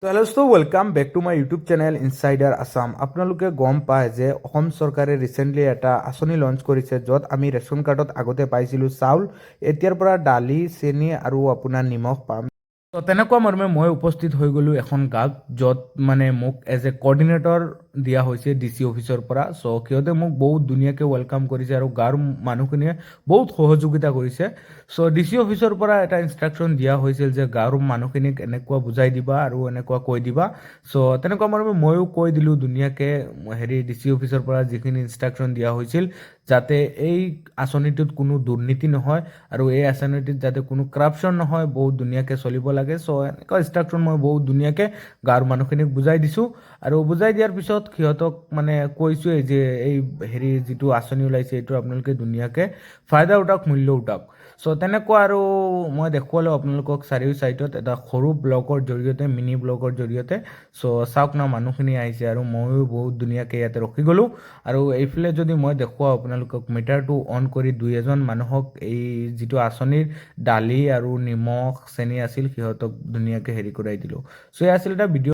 তো hello' welcome back to my YouTube channel insider Assam. আপোনালোকে গম পায় যে অসম চৰকাৰে ৰিচেণ্টলি এটা আঁচনি লঞ্চ কৰিছে, য'ত আমি ৰেচন কাৰ্ডত আগতে পাইছিলোঁ চাউল, এতিয়াৰ পৰা দালি, চেনি আৰু আপোনাৰ নিমখ পাম। তো তেনেকুৱা মৰ্মে মই উপস্থিত হৈ গ'লোঁ এখন গাঁৱত, য'ত মানে মোক এজ এ কৰ্ডিনেটৰ দিয়া হৈছে DC অফিচৰ পৰা। চ' সিহঁতে মোক বহুত ধুনীয়াকৈ ৱেলকাম কৰিছে আৰু গাঁৱৰ মানুহখিনিয়ে বহুত সহযোগিতা কৰিছে। চ' DC অফিচৰ পৰা এটা ইনষ্ট্ৰাকশ্যন দিয়া হৈছিল যে গাঁৱৰ মানুহখিনিক এনেকুৱা বুজাই দিবা আৰু এনেকুৱা কৈ দিবা। চ' তেনেকুৱা মৰ্মে ময়ো কৈ দিলোঁ ধুনীয়াকৈ DC অফিচৰ পৰা যিখিনি ইনষ্ট্ৰাকশ্যন দিয়া হৈছিল, যাতে এই আঁচনিটোত কোনো দুৰ্নীতি নহয় আৰু এই আঁচনিটোত যাতে কোনো কৰাপশ্যন নহয়, বহুত ধুনীয়াকৈ চলিব লাগে। চ' এনেকুৱা ইনষ্ট্ৰাকশ্যন মই বহুত ধুনীয়াকৈ গাঁৱৰ মানুহখিনিক বুজাই দিছোঁ আৰু বুজাই দিয়াৰ পিছত সিহঁতক মানে কৈছোঁৱেই যে এই যিটো আঁচনি ওলাইছে এইটো আপোনালোকে ধুনীয়াকৈ ফাইদা উঠাওক, মূল্য উঠাওক। চ' তেনেকুৱা আৰু মই দেখুৱালোঁ আপোনালোকক চাৰিও ছাইডত এটা সৰু ব্লগৰ জৰিয়তে, মিনি ব্লগৰ জৰিয়তে। চ' চাওক না, মানুহখিনি আহিছে আৰু ময়ো বহুত ধুনীয়াকৈ ইয়াতে ৰখি গ'লোঁ। আৰু এইফালে যদি মই দেখুৱাওঁ আপোনালোকক, মিটাৰটো অন কৰি 2-এজন মানুহক এই যিটো আঁচনিৰ দালি আৰু নিমখ চেনি আছিল সিহঁতক ধুনীয়াকৈ কৰাই দিলোঁ। চ' এই আছিল এটা ভিডিঅ'।